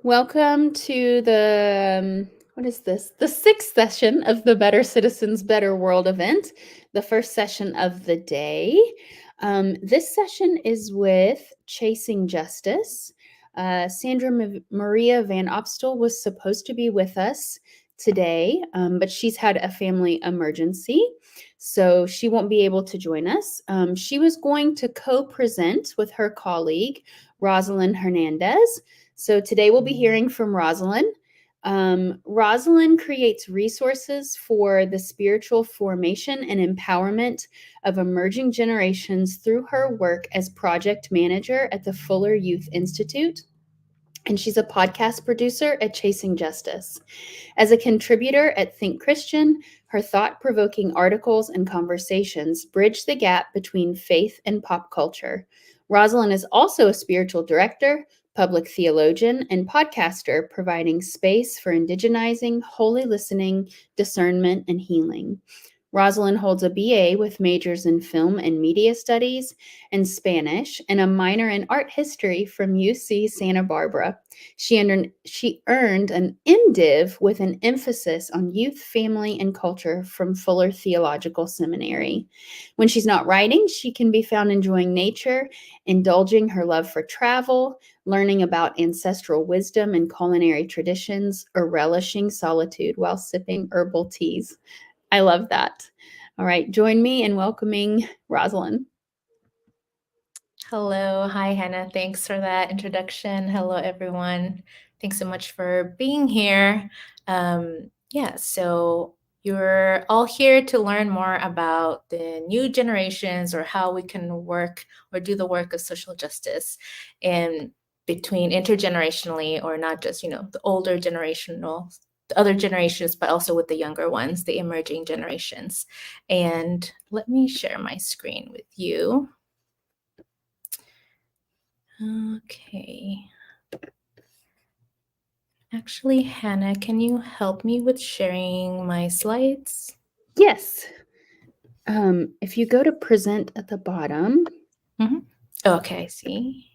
Welcome to what is this? The sixth session of the Better Citizens, Better World event, the first session of the day. This session is with Chasing Justice. Sandra Maria Van Opstal was supposed to be with us today, but she's had a family emergency, so she won't be able to join us. She was going to co-present with her colleague, Rosalind Hernandez. So today we'll be hearing from Rosalind. Rosalind creates resources for the spiritual formation and empowerment of emerging generations through her work as project manager at the Fuller Youth Institute. And she's a podcast producer at Chasing Justice. As a contributor at Think Christian, her thought-provoking articles and conversations bridge the gap between faith and pop culture. Rosalind is also a spiritual director, public theologian, and podcaster, providing space for indigenizing, holy listening, discernment, and healing. Rosalind holds a BA with majors in film and media studies and Spanish and a minor in art history from UC Santa Barbara. She earned an MDiv with an emphasis on youth, family, and culture from Fuller Theological Seminary. When she's not writing, she can be found enjoying nature, indulging her love for travel, learning about ancestral wisdom and culinary traditions, or relishing solitude while sipping herbal teas. I love that. All right, join me in welcoming Rosalind. Hello. Hi, Hannah. Thanks for that introduction. Hello, everyone. Thanks so much for being here. So you're all here to learn more about the new generations or how we can work or do the work of social justice in between intergenerationally, or not just, the older generational, the other generations, but also with the younger ones, the emerging generations. And let me share my screen with you. Okay. Actually, Hannah, can you help me with sharing my slides? Yes. If you go to present at the bottom. Okay, I see.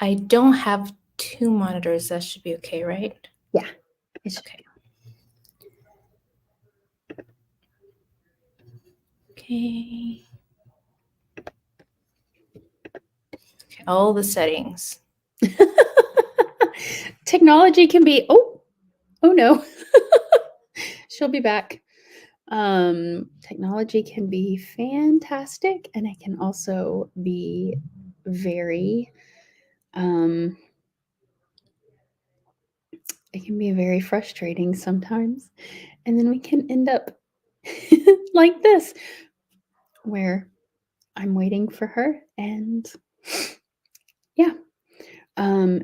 I don't have two monitors. That should be okay, right? Yeah. Okay. Okay. All the settings. Technology can be, oh no. She'll be back. Technology can be fantastic, and it can also be very, it can be very frustrating sometimes. And then we can end up like this, where I'm waiting for her, and yeah.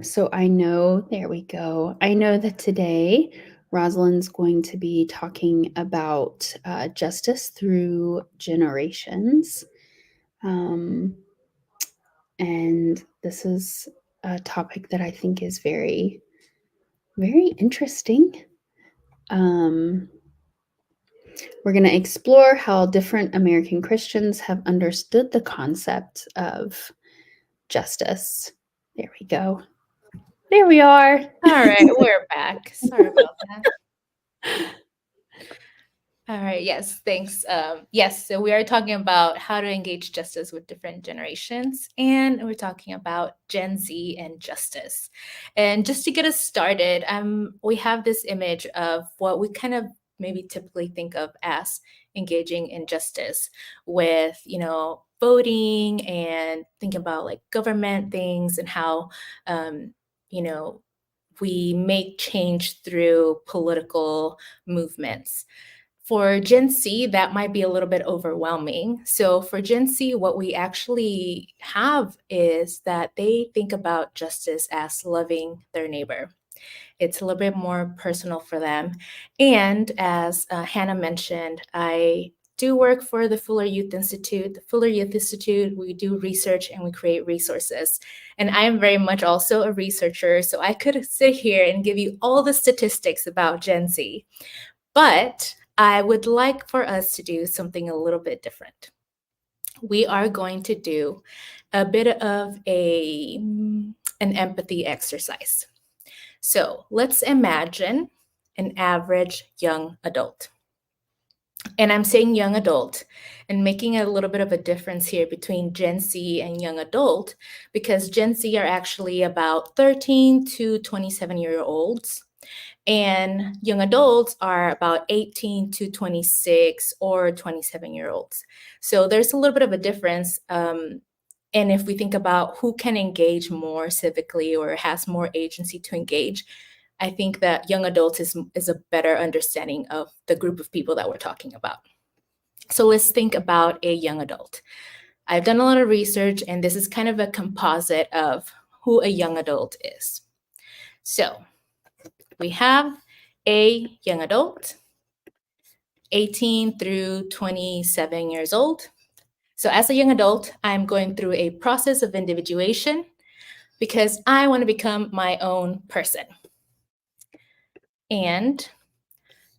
So I know, there we go. I know that today Rosalind's going to be talking about justice through generations. And this is a topic that I think is very, very interesting. We're going to explore how different American Christians have understood the concept of justice. There we go. There we are. All right, we're back. Sorry about that. All right, yes, thanks. Yes, so we are talking about how to engage justice with different generations, and we're talking about Gen Z and justice. And just to get us started, we have this image of what we kind of maybe typically think of as engaging in justice with, voting and thinking about like government things and how, we make change through political movements. For Gen Z, that might be a little bit overwhelming. So for Gen Z, what we actually have is that they think about justice as loving their neighbor. It's a little bit more personal for them. And as Hannah mentioned, I do work for the Fuller Youth Institute. The Fuller Youth Institute, we do research and we create resources. And I am very much also a researcher, so I could sit here and give you all the statistics about Gen Z. But I would like for us to do something a little bit different. we are going to do a bit of an empathy exercise. So let's imagine an average young adult. And I'm saying young adult and making a little bit of a difference here between Gen Z and young adult, because Gen Z are actually about 13 to 27-year-olds, and young adults are about 18 to 26 or 27-year-olds. So there's a little bit of a difference. And if we think about who can engage more civically or has more agency to engage, I think that young adults is a better understanding of the group of people that we're talking about. So let's think about a young adult. I've done a lot of research, and this is kind of a composite of who a young adult is. So we have a young adult, 18 through 27 years old. So as a young adult, I'm going through a process of individuation because I want to become my own person. And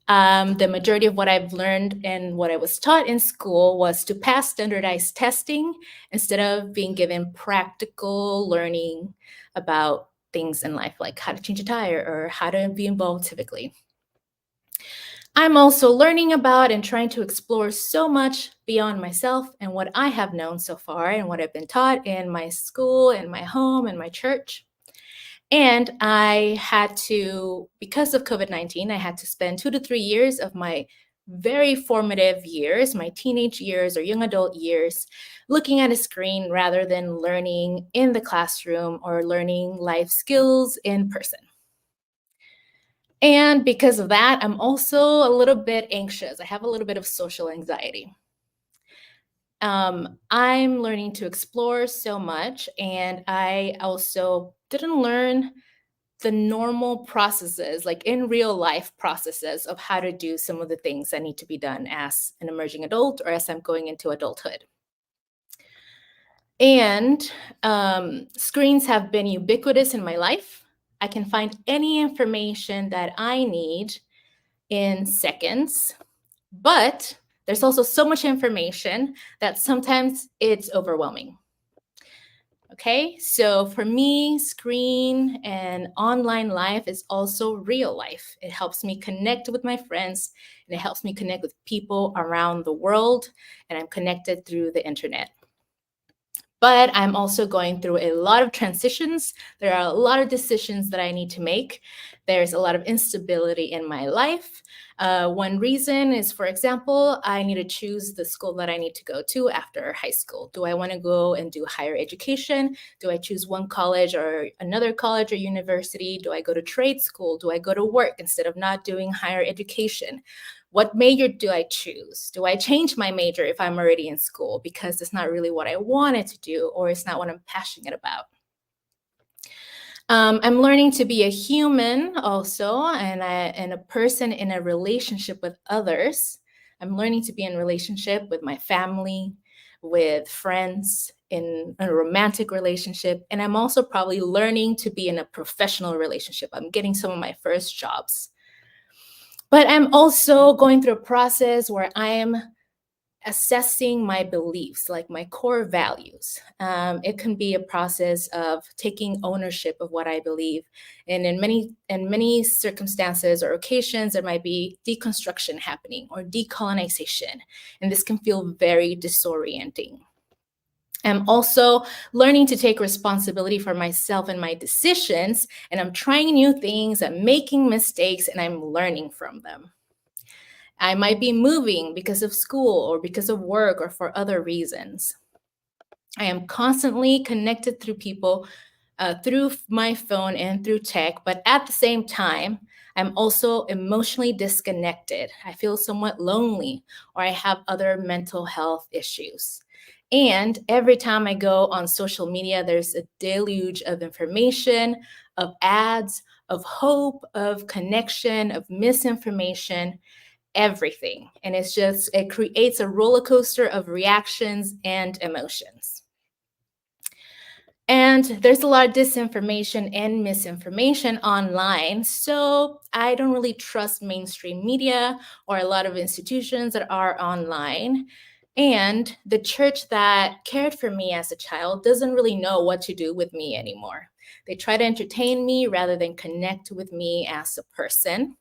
the majority of what I've learned and what I was taught in school was to pass standardized testing instead of being given practical learning about things in life, like how to change a tire or how to be involved civically. I'm also learning about and trying to explore so much beyond myself and what I have known so far and what I've been taught in my school and my home and my church. And I had to, because of COVID-19, I had to spend 2 to 3 years of my very formative years, my teenage years or young adult years, looking at a screen rather than learning in the classroom or learning life skills in person. And because of that, I'm also a little bit anxious. I have a little bit of social anxiety. I'm learning to explore so much, and I also didn't learn the normal processes, like in real life processes of how to do some of the things that need to be done as an emerging adult or as I'm going into adulthood. And screens have been ubiquitous in my life. I can find any information that I need in seconds, but there's also so much information that sometimes it's overwhelming. Okay, so for me, screen and online life is also real life. It helps me connect with my friends and it helps me connect with people around the world, and I'm connected through the internet. But I'm also going through a lot of transitions. There are a lot of decisions that I need to make. There's a lot of instability in my life. One reason is, for example, I need to choose the school that I need to go to after high school. Do I want to go and do higher education? Do I choose one college or another college or university? Do I go to trade school? Do I go to work instead of not doing higher education? What major do I choose? Do I change my major if I'm already in school because it's not really what I wanted to do or it's not what I'm passionate about? I'm learning to be a human also, and a person in a relationship with others. I'm learning to be in relationship with my family, with friends, in a romantic relationship, and I'm also probably learning to be in a professional relationship. I'm getting some of my first jobs. But I'm also going through a process where I am assessing my beliefs, like my core values. It can be a process of taking ownership of what I believe, and in many circumstances or occasions, there might be deconstruction happening or decolonization, and this can feel very disorienting. I'm also learning to take responsibility for myself and my decisions, and I'm trying new things, I'm making mistakes, and I'm learning from them. I might be moving because of school or because of work or for other reasons. I am constantly connected through people, through my phone and through tech, but at the same time, I'm also emotionally disconnected. I feel somewhat lonely, or I have other mental health issues. And every time I go on social media, there's a deluge of information, of ads, of hope, of connection, of misinformation, everything. And it creates a roller coaster of reactions and emotions. And there's a lot of disinformation and misinformation online. So I don't really trust mainstream media or a lot of institutions that are online. And the church that cared for me as a child doesn't really know what to do with me anymore. They try to entertain me rather than connect with me as a person.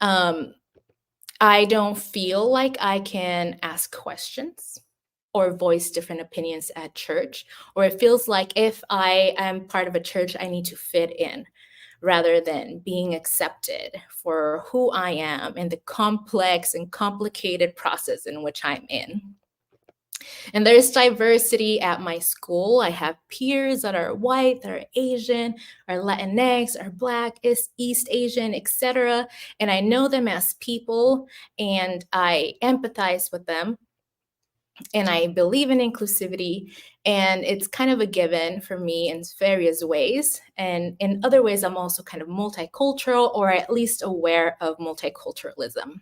I don't feel like I can ask questions or voice different opinions at church, or it feels like if I am part of a church, I need to fit in rather than being accepted for who I am and the complex and complicated process in which I'm in. And there's diversity at my school. I have peers that are white, that are Asian, are Latinx, are Black, East Asian, etc. And I know them as people and I empathize with them. And I believe in inclusivity. And it's kind of a given for me in various ways. And in other ways, I'm also kind of multicultural, or at least aware of multiculturalism.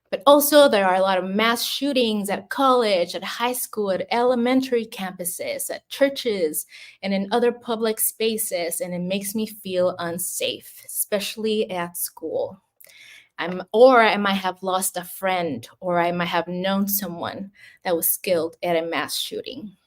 But also, there are a lot of mass shootings at college, at high school, at elementary campuses, at churches, and in other public spaces. And it makes me feel unsafe, especially at school. Or I might have lost a friend, or I might have known someone that was killed at a mass shooting.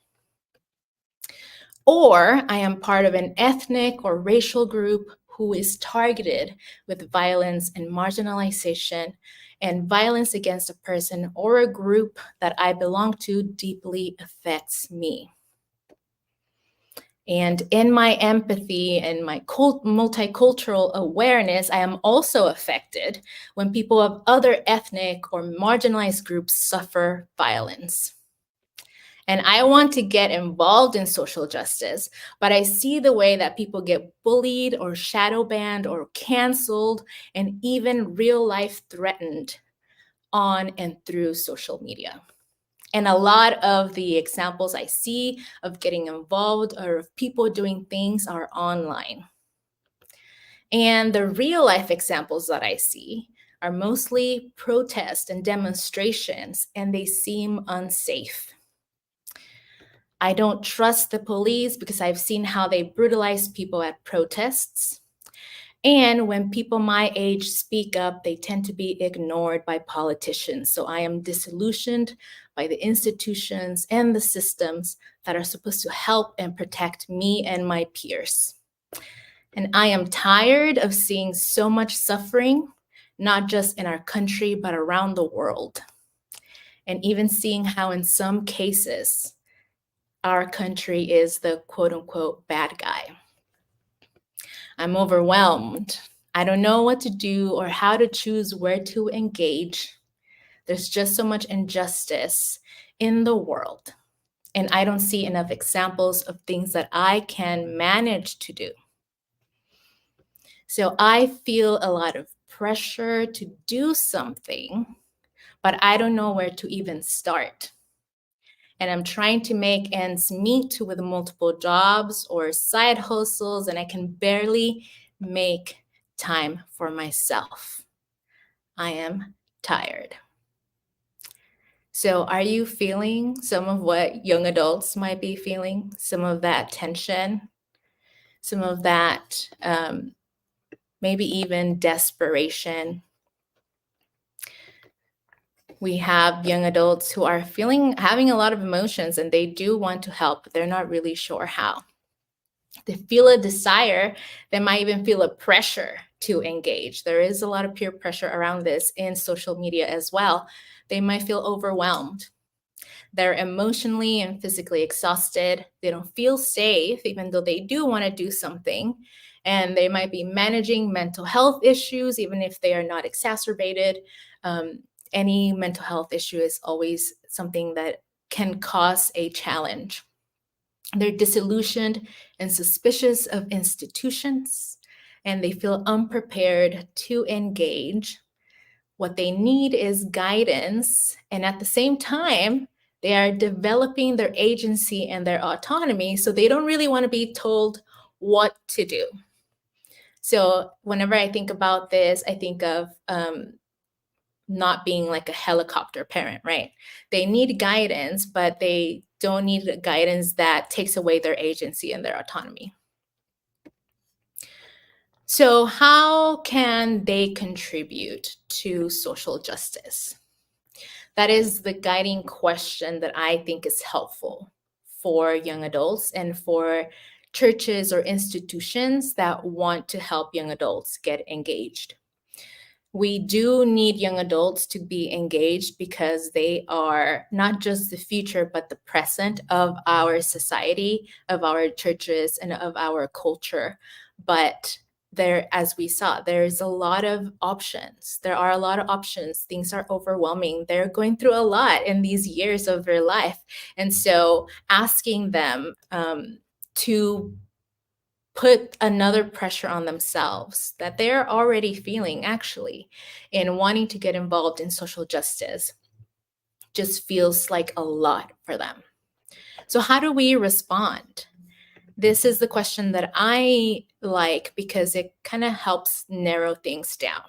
Or I am part of an ethnic or racial group who is targeted with violence and marginalization, and violence against a person or a group that I belong to deeply affects me. And in my empathy and my multicultural awareness, I am also affected when people of other ethnic or marginalized groups suffer violence. And I want to get involved in social justice, but I see the way that people get bullied or shadow banned or canceled and even real life threatened on and through social media. And a lot of the examples I see of getting involved or of people doing things are online. And the real life examples that I see are mostly protests and demonstrations, and they seem unsafe. I don't trust the police because I've seen how they brutalize people at protests. And when people my age speak up, they tend to be ignored by politicians. So I am disillusioned by the institutions and the systems that are supposed to help and protect me and my peers. And I am tired of seeing so much suffering, not just in our country, but around the world. And even seeing how in some cases, our country is the quote unquote bad guy. I'm overwhelmed. I don't know what to do or how to choose where to engage. There's just so much injustice in the world. And I don't see enough examples of things that I can manage to do. So I feel a lot of pressure to do something, but I don't know where to even start. And I'm trying to make ends meet with multiple jobs or side hustles, and I can barely make time for myself. I am tired. So, are you feeling some of what young adults might be feeling? Some of that tension, some of that maybe even desperation? We have young adults who are having a lot of emotions and they do want to help, but they're not really sure how. They feel a desire, they might even feel a pressure to engage. There is a lot of peer pressure around this in social media as well. They might feel overwhelmed. They're emotionally and physically exhausted. They don't feel safe, even though they do want to do something. And they might be managing mental health issues, even if they are not exacerbated. Any mental health issue is always something that can cause a challenge. They're disillusioned and suspicious of institutions, and they feel unprepared to engage. What they need is guidance, and at the same time, they are developing their agency and their autonomy, so they don't really want to be told what to do. So whenever I think about this, I think of not being like a helicopter parent, right? They need guidance, but they don't need guidance that takes away their agency and their autonomy. So how can they contribute to social justice? That is the guiding question that I think is helpful for young adults and for churches or institutions that want to help young adults get engaged. We do need young adults to be engaged because they are not just the future, but the present of our society, of our churches, and of our culture. But there, as we saw, there's a lot of options. There are a lot of options. Things are overwhelming. They're going through a lot in these years of their life. And so asking them to put another pressure on themselves that they're already feeling actually in wanting to get involved in social justice just feels like a lot for them. So, how do we respond? This is the question that I like because it kind of helps narrow things down.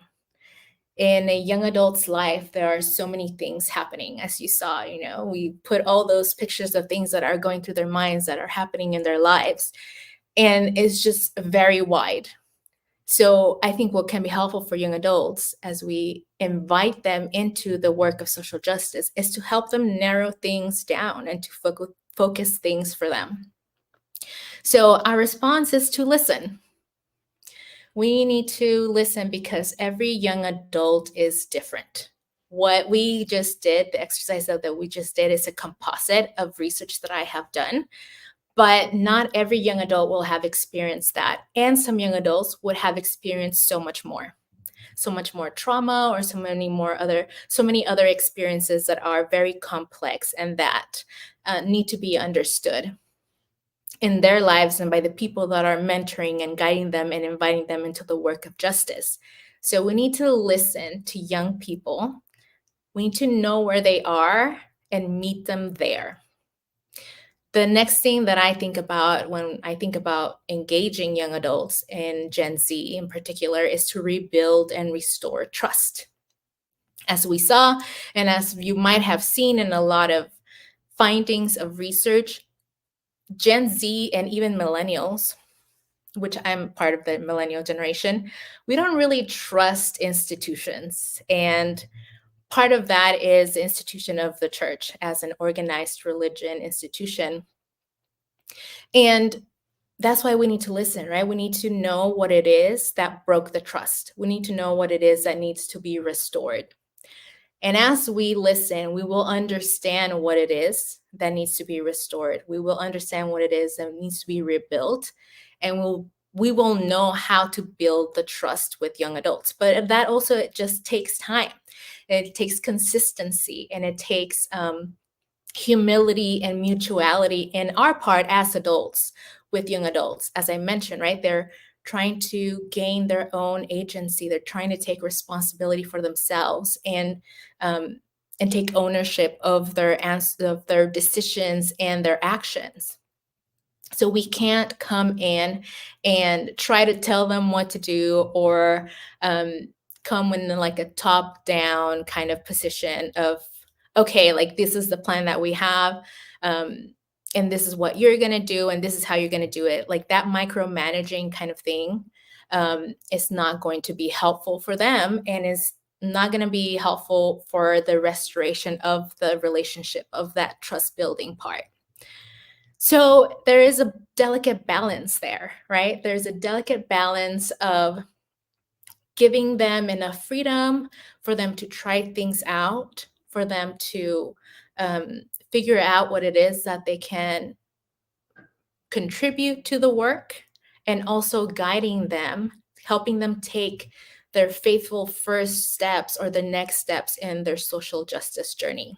In a young adult's life, there are so many things happening. As you saw, we put all those pictures of things that are going through their minds that are happening in their lives. And it's just very wide. So I think what can be helpful for young adults as we invite them into the work of social justice is to help them narrow things down and to focus things for them. So our response is to listen. We need to listen because every young adult is different. What we just did, the exercise that we just did, is a composite of research that I have done. But not every young adult will have experienced that. And some young adults would have experienced so much more trauma, or so many other experiences that are very complex and that need to be understood in their lives and by the people that are mentoring and guiding them and inviting them into the work of justice. So we need to listen to young people. We need to know where they are and meet them there. The next thing that I think about when I think about engaging young adults and Gen Z in particular is to rebuild and restore trust. As we saw, and as you might have seen in a lot of findings of research, Gen Z and even millennials, which I'm part of the millennial generation, we don't really trust institutions. And part of that is the institution of the church as an organized religion institution. And that's why we need to listen, right? We need to know what it is that broke the trust. We need to know what it is that needs to be restored. And as we listen, we will understand what it is that needs to be restored. We will understand what it is that needs to be rebuilt. And we will know how to build the trust with young adults. But that also, it just takes time. It takes consistency, and it takes humility and mutuality in our part as adults with young adults. As I mentioned, right, they're trying to gain their own agency. They're trying to take responsibility for themselves and take ownership of their decisions and their actions. So we can't come in and try to tell them what to do, or come in like a top-down kind of position of, okay, like this is the plan that we have, and this is what you're going to do, and this is how you're going to do it. Like that micromanaging kind of thing is not going to be helpful for them, and is not going to be helpful for the restoration of the relationship, of that trust building part. So there is a delicate balance there, right? There's a delicate balance of giving them enough freedom for them to try things out, for them to figure out what it is that they can contribute to the work, and also guiding them, helping them take their faithful first steps or the next steps in their social justice journey.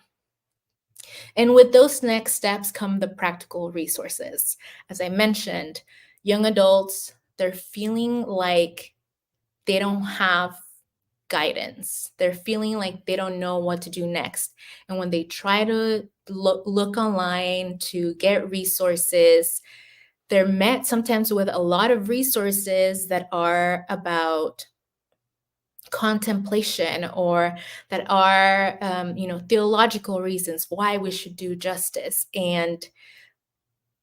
And with those next steps come the practical resources. As I mentioned, young adults, they're feeling like they don't have guidance. They're feeling like they don't know what to do next. And when they try to look online to get resources, they're met sometimes with a lot of resources that are about contemplation, or that are theological reasons why we should do justice. And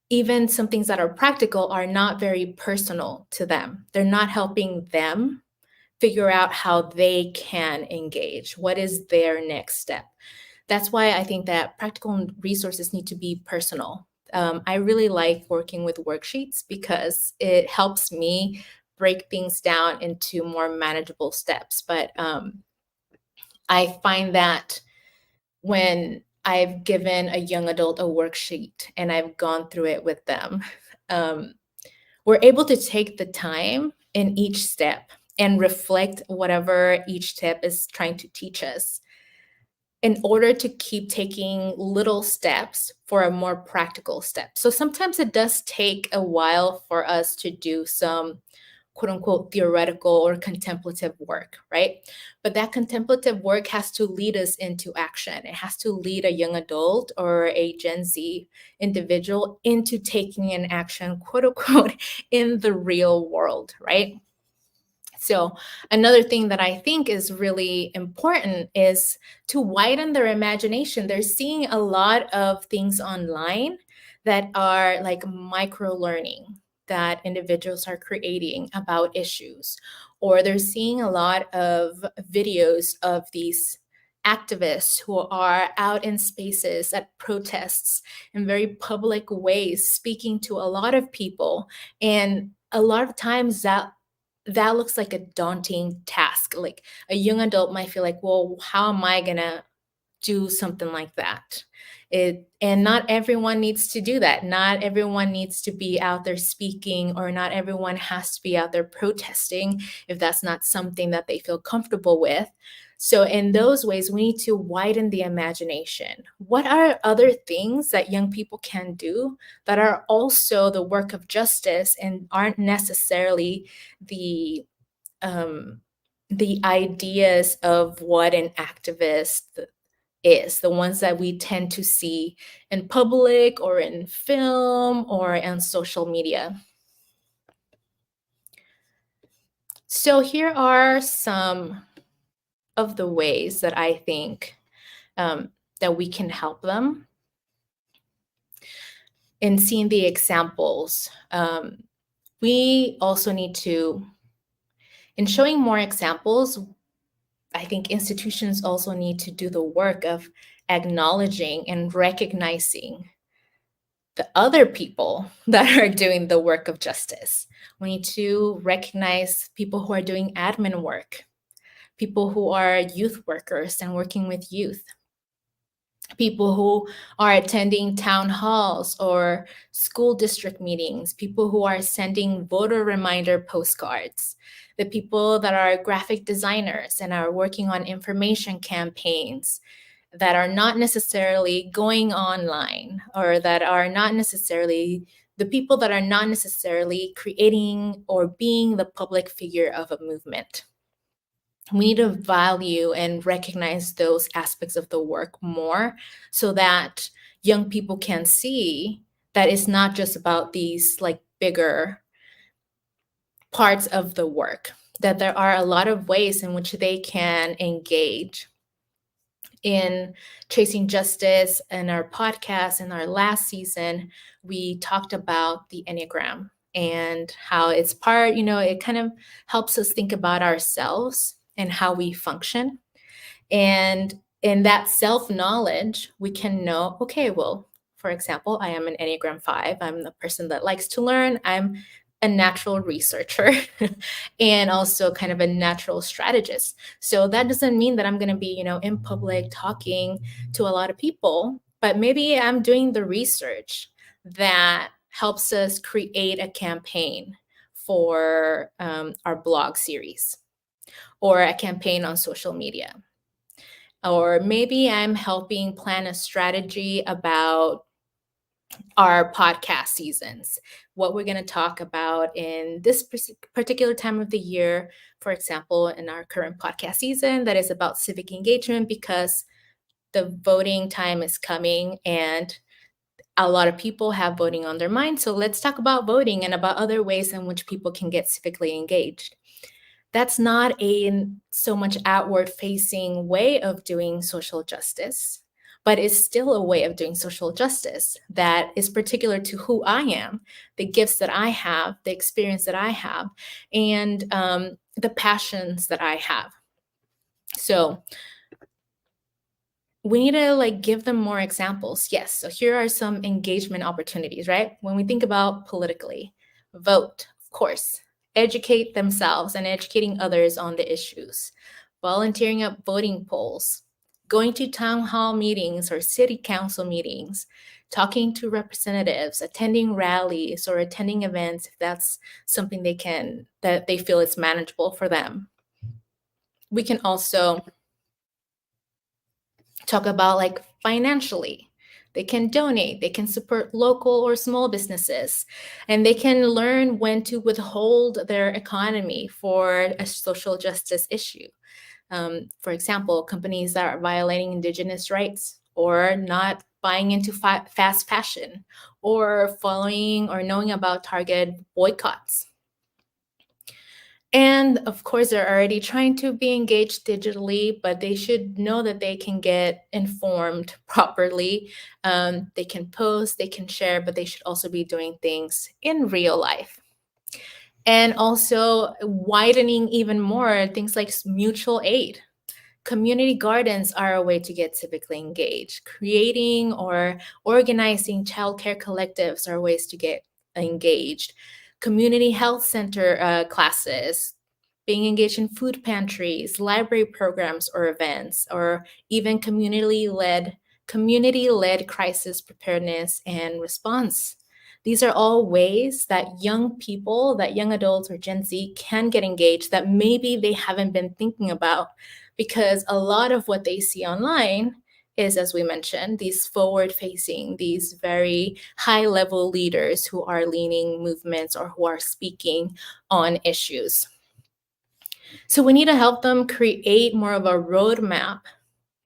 even some things that are practical are not very personal to them. They're not helping them figure out how they can engage. What is their next step? That's why I think that practical resources need to be personal. I really like working with worksheets because it helps me break things down into more manageable steps. But I find that when I've given a young adult a worksheet and I've gone through it with them, um, we're able to take the time in each step and reflect whatever each step is trying to teach us in order to keep taking little steps for a more practical step. So sometimes it does take a while for us to do some quote unquote theoretical or contemplative work, right? But that contemplative work has to lead us into action. It has to lead a young adult or a Gen Z individual into taking an action, quote unquote, in the real world, right? So, another thing that I think is really important is to widen their imagination. They're seeing a lot of things online that are like micro learning that individuals are creating about issues, or they're seeing a lot of videos of these activists who are out in spaces at protests in very public ways, speaking to a lot of people. And a lot of times that looks like a daunting task. Like a young adult might feel like, well, how am I gonna do something like that? And not everyone needs to do that. Not everyone needs to be out there speaking, or not everyone has to be out there protesting if that's not something that they feel comfortable with. So in those ways, we need to widen the imagination. What are other things that young people can do that are also the work of justice and aren't necessarily the um, the ideas of what an activist is, the ones that we tend to see in public or in film or on social media. So here are some of the ways that I think that we can help them in seeing the examples. We also need to, in showing more examples, I think institutions also need to do the work of acknowledging and recognizing the other people that are doing the work of justice. We need to recognize people who are doing admin work, people who are youth workers and working with youth, people who are attending town halls or school district meetings, people who are sending voter reminder postcards, the people that are graphic designers and are working on information campaigns that are not necessarily going online, or that are not necessarily the people that are not necessarily creating or being the public figure of a movement. We need to value and recognize those aspects of the work more so that young people can see that it's not just about these like bigger parts of the work, that there are a lot of ways in which they can engage in chasing justice. In our podcast in our last season, we talked about the Enneagram and how it's part, it kind of helps us think about ourselves and how we function. And in that self-knowledge, we can know, okay, well, for example, I am an Enneagram 5. I'm the person that likes to learn. I'm a natural researcher and also kind of a natural strategist. So that doesn't mean that I'm going to be, in public talking to a lot of people, but maybe I'm doing the research that helps us create a campaign for our blog series or a campaign on social media. Or maybe I'm helping plan a strategy about our podcast seasons, what we're going to talk about in this particular time of the year. For example, in our current podcast season, that is about civic engagement, because the voting time is coming and a lot of people have voting on their mind. So let's talk about voting and about other ways in which people can get civically engaged. That's not a so much outward facing way of doing social justice, but it's still a way of doing social justice that is particular to who I am, the gifts that I have, the experience that I have. And the passions that I have. So we need to give them more examples. Yes. So here are some engagement opportunities, right? When we think about politically, vote, of course, educate themselves and educating others on the issues, volunteering at voting polls, going to town hall meetings or city council meetings, talking to representatives, attending rallies or attending events if that's something that they feel is manageable for them. We can also talk about financially. They can donate, they can support local or small businesses, and they can learn when to withhold their economy for a social justice issue. For example, companies that are violating indigenous rights or not buying into fast fashion or following or knowing about targeted boycotts. And of course, they're already trying to be engaged digitally, but they should know that they can get informed properly. They can post, they can share, but they should also be doing things in real life. And also widening even more things like mutual aid. Community gardens are a way to get civically engaged. Creating or organizing childcare collectives are ways to get engaged. Community health center classes, being engaged in food pantries, library programs or events, or even community-led crisis preparedness and response. These are all ways that young people, that young adults or Gen Z can get engaged that maybe they haven't been thinking about, because a lot of what they see online is, as we mentioned, these forward-facing, these very high-level leaders who are leading movements or who are speaking on issues. So we need to help them create more of a roadmap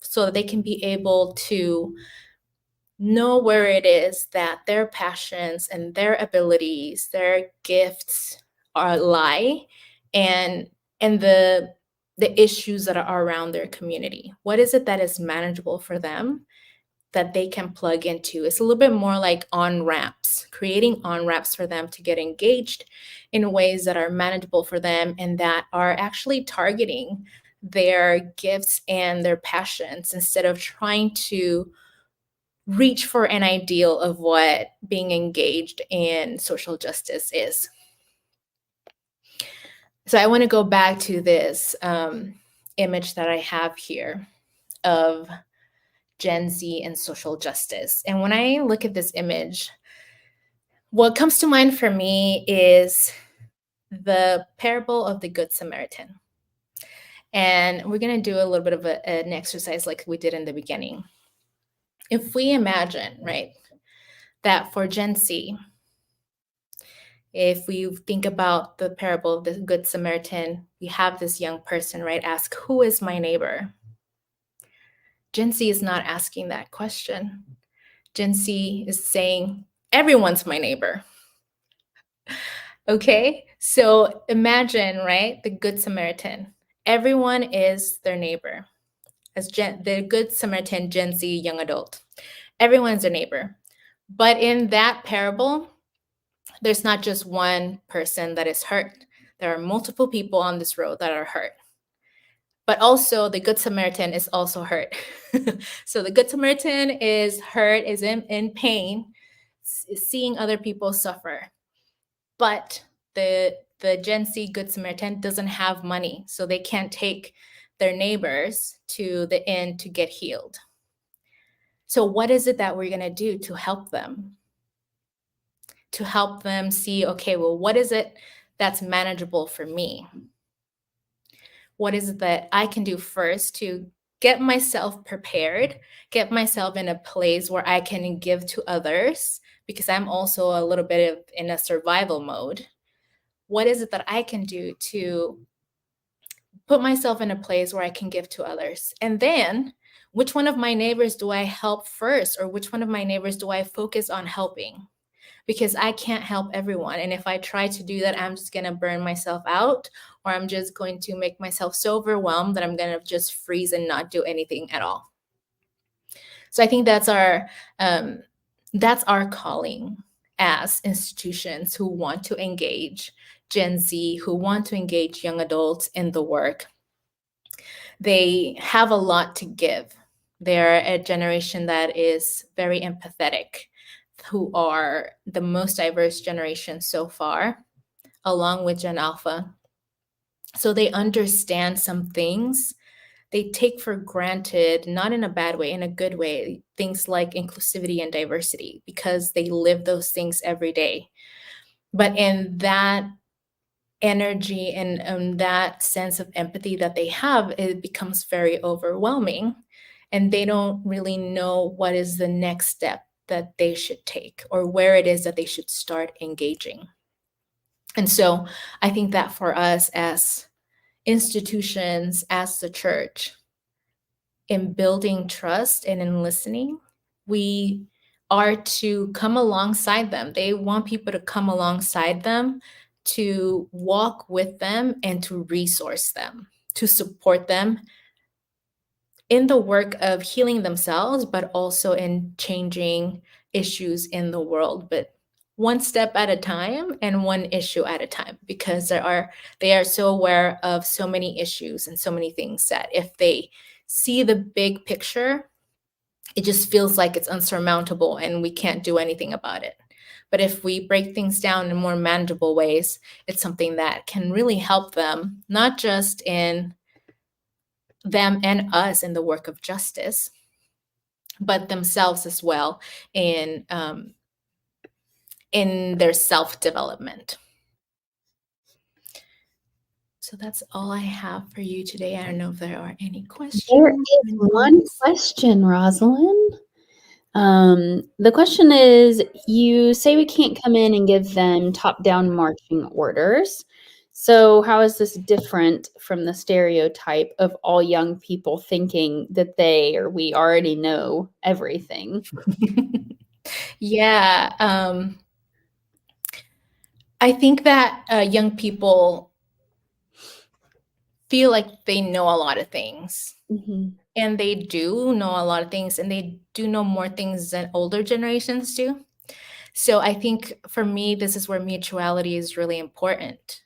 so that they can be able to know where it is that their passions and their abilities, their gifts lie, and the issues that are around their community. What is it that is manageable for them that they can plug into? It's a little bit more like on-ramps, creating on-ramps for them to get engaged in ways that are manageable for them and that are actually targeting their gifts and their passions instead of trying to reach for an ideal of what being engaged in social justice is. So I want to go back to this image that I have here of Gen Z and social justice. And when I look at this image, what comes to mind for me is the parable of the Good Samaritan. And we're going to do a little bit of an exercise like we did in the beginning. If we imagine, right, that for Gen Z, if we think about the parable of the Good Samaritan, we have this young person, right, ask, who is my neighbor? Gen Z is not asking that question. Gen Z is saying, everyone's my neighbor. Okay, so imagine, right, the Good Samaritan. Everyone is their neighbor. As the Good Samaritan, Gen Z, young adult. Everyone's their neighbor. But in that parable, there's not just one person that is hurt. There are multiple people on this road that are hurt. But also the Good Samaritan is also hurt. So the Good Samaritan is hurt, is in pain, is seeing other people suffer. But the Gen Z Good Samaritan doesn't have money, so they can't take their neighbors to the inn to get healed. So what is it that we're going to do to help them? To help them see, okay, well, what is it that's manageable for me? What is it that I can do first to get myself prepared, get myself in a place where I can give to others, because I'm also a little bit in a survival mode. What is it that I can do to put myself in a place where I can give to others? And then, which one of my neighbors do I help first, or which one of my neighbors do I focus on helping? Because I can't help everyone. And if I try to do that, I'm just going to burn myself out, or I'm just going to make myself so overwhelmed that I'm going to just freeze and not do anything at all. So I think that's our calling as institutions who want to engage Gen Z who want to engage young adults in the work. They have a lot to give. They're a generation that is very empathetic, who are the most diverse generation so far, along with Gen Alpha. So they understand some things they take for granted, not in a bad way, in a good way, things like inclusivity and diversity, because they live those things every day. But in that energy and that sense of empathy that they have, it becomes very overwhelming. And they don't really know what is the next step that they should take or where it is that they should start engaging. And so I think that for us as institutions, as the church, in building trust and in listening, we are to come alongside them. They want people to come alongside them, to walk with them, and to resource them, to support them in the work of healing themselves, but also in changing issues in the world. But one step at a time and one issue at a time, because they are so aware of so many issues and so many things that if they see the big picture, it just feels like it's unsurmountable and we can't do anything about it. But if we break things down in more manageable ways, it's something that can really help them, not just in them and us in the work of justice, but themselves as well in their self-development. So that's all I have for you today. I don't know if there are any questions. There is one question, Rosalind. The question is, you say we can't come in and give them top-down marching orders. So how is this different from the stereotype of all young people thinking that they or we already know everything? Yeah. I think that young people feel like they know a lot of things. Mm-hmm. And they do know a lot of things, and they do know more things than older generations do. So I think for me, this is where mutuality is really important,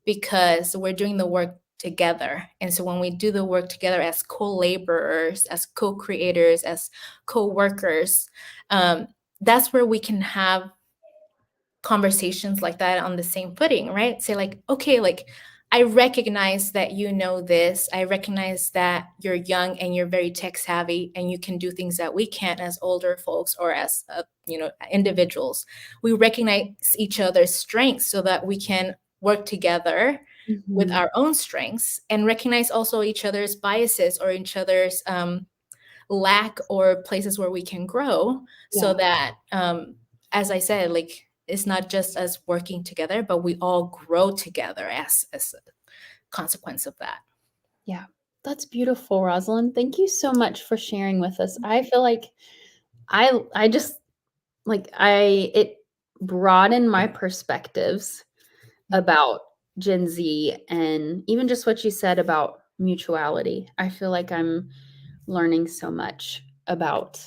because we're doing the work together. And so when we do the work together as co-laborers, as co-creators, as co-workers, that's where we can have conversations like that on the same footing, right? Say like, okay, like I recognize that you know this. I recognize that you're young and you're very tech savvy and you can do things that we can't as older folks or as individuals. We recognize each other's strengths so that we can work together with our own strengths, and recognize also each other's biases or each other's lack or places where we can grow, so that as I said, like it's not just us working together, but we all grow together as a consequence of that. Yeah, that's beautiful, Rosalind. Thank you so much for sharing with us. I feel like I just it broadened my perspectives about Gen Z, and even just what you said about mutuality. I feel like I'm learning so much about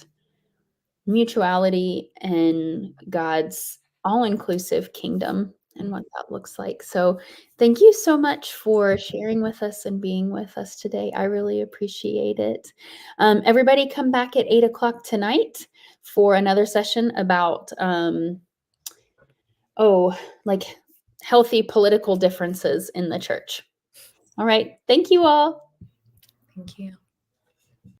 mutuality and God's all-inclusive kingdom and what that looks like. So thank you so much for sharing with us and being with us today. I really appreciate it. Everybody come back at 8:00 tonight for another session about healthy political differences in the church. All right. Thank you all. Thank you.